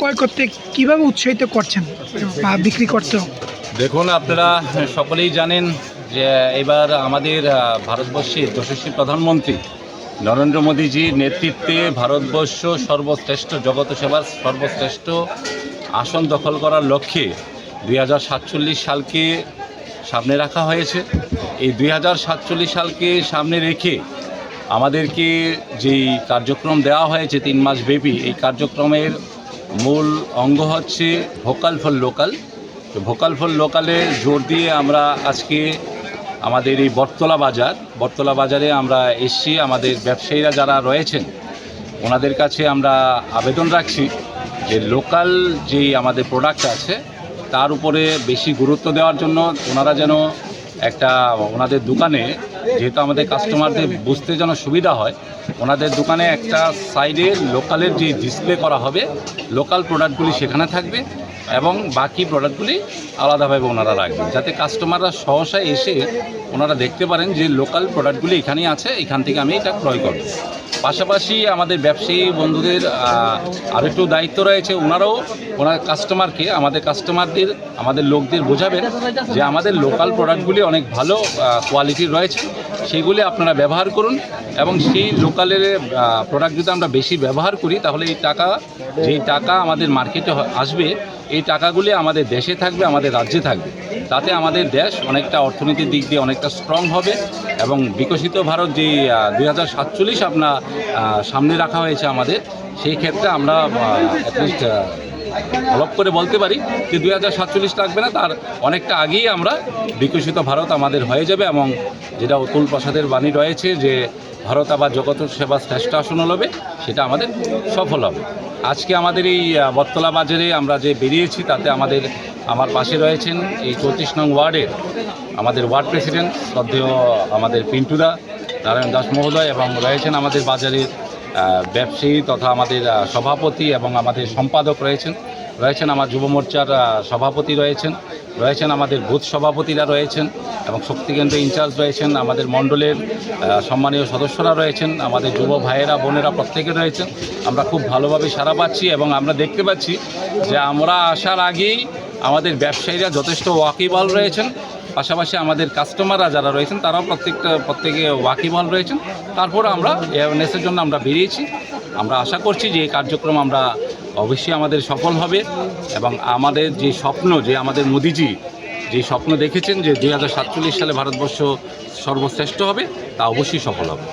ক্রয় করতে কিভাবে উৎসাহিত করছেন বা বিক্রি করতেও? দেখুন, আপনারা সকলেই জানেন যে এবার আমাদের ভারতবর্ষের যশস্বী প্রধানমন্ত্রী নরেন্দ্র মোদীজির নেতৃত্বে ভারতবর্ষ সর্বশ্রেষ্ঠ জগত সেবার সর্বশ্রেষ্ঠ আসন দখল করার লক্ষ্যে 2047 সালকে সামনে রাখা হয়েছে। এই 2047 সালকে সামনে রেখে আমাদেরকে যেই কার্যক্রম দেওয়া হয়েছে 3 মাস ব্যাপী, এই কার্যক্রমের মূল অঙ্গ হচ্ছে ভোকাল ফর লোকাল। তো ভোকাল ফর লোকালে জোর দিয়ে আমরা আজকে আমাদের এই বটতলা বাজারে আমরা এসছি। আমাদের ব্যবসায়ীরা যারা রয়েছেন ওনাদের কাছে আমরা আবেদন রাখছি যে লোকাল যেই আমাদের প্রোডাক্ট আছে তার উপরে বেশি গুরুত্ব দেওয়ার জন্য ওনারা যেন একটা ওনাদের দোকানে, যেহেতু আমাদের কাস্টমারদের বুঝতে যেন সুবিধা হয়, ওনাদের দোকানে একটা সাইডে লোকালের যে ডিসপ্লে করা হবে, লোকাল প্রোডাক্টগুলি সেখানে থাকবে এবং বাকি প্রোডাক্টগুলি আলাদাভাবে ওনারা রাখবেন, যাতে কাস্টমাররা সহসায় এসে ওনারা দেখতে পারেন যে লোকাল প্রোডাক্টগুলি এখানেই আছে, এখান থেকে আমি এটা ক্রয় করব। পাশাপাশি আমাদের ব্যবসায়ী বন্ধুদের আরেকটু দায়িত্ব রয়েছে, ওনার কাস্টমারকে, আমাদের লোকদের বোঝাবেন যে আমাদের লোকাল প্রোডাক্টগুলি অনেক ভালো কোয়ালিটির রয়েছে, সেগুলি আপনারা ব্যবহার করুন এবং সেই লোকালের প্রোডাক্ট যদি আমরা বেশি ব্যবহার করি তাহলে যেই টাকা আমাদের মার্কেটে আসবে, এই টাকাগুলি আমাদের দেশে থাকবে, আমাদের রাজ্যে থাকবে। তাতে আমাদের দেশ অনেকটা অর্থনীতির দিক দিয়ে অনেকটা স্ট্রং হবে এবং বিকশিত ভারত যে 2047 আপনার সামনে রাখা হয়েছে আমাদের, সেই ক্ষেত্রে আমরা অ্যাটলিস্ট অলপ করে বলতে পারি যে 2047 লাগবে না, তার অনেকটা আগেই আমরা বিকশিত ভারত আমাদের হয়ে যাবে। এবং যেটা অতুল প্রসাদের বাণী রয়েছে যে ভারত আবার জগত সেবা শ্রেষ্ঠ আসন হবে, সেটা আমাদের সফল হবে। আজকে আমাদের এই বটতলা বাজারে আমরা যে বেরিয়েছি তাতে আমার পাশে রয়েছেন এই 34 নং ওয়ার্ডের আমাদের ওয়ার্ড প্রেসিডেন্ট শ্রদ্ধেয় আমাদের পিন্টুদা নারায়ণ দাস মহোদয়, এবং রয়েছেন আমাদের বাজারের ব্যবসায়ী তথা আমাদের সভাপতি এবং আমাদের সম্পাদক রয়েছেন আমার যুব মোর্চার সভাপতি রয়েছেন আমাদের বুথ সভাপতিরা রয়েছেন এবং শক্তিকেন্দ্র ইনচার্জ রয়েছেন, আমাদের মণ্ডলের সম্মানীয় সদস্যরা রয়েছেন, আমাদের যুব ভাইয়েরা বোনেরা প্রত্যেকে রয়েছেন। আমরা খুব ভালোভাবে সাড়া পাচ্ছি এবং আমরা দেখতে পাচ্ছি যে আমরা আসার আগেই আমাদের ব্যবসায়ীরা যথেষ্ট ওয়াকিবহাল রয়েছেন, পাশাপাশি আমাদের কাস্টমাররা যারা রয়েছেন তারাও প্রত্যেকে ওয়াকিবহাল রয়েছেন। তারপরে আমরা অ্যাওয়ারনেসের জন্য আমরা বেরিয়েছি। আমরা আশা করছি যে এই কার্যক্রম আমরা অবশ্যই আমাদের সফল হবে এবং আমাদের যে স্বপ্ন, যে আমাদের মোদিজি যে স্বপ্ন দেখেছেন যে 2047 সালে ভারতবর্ষ সর্বশ্রেষ্ঠ হবে, তা অবশ্যই সফল হবে।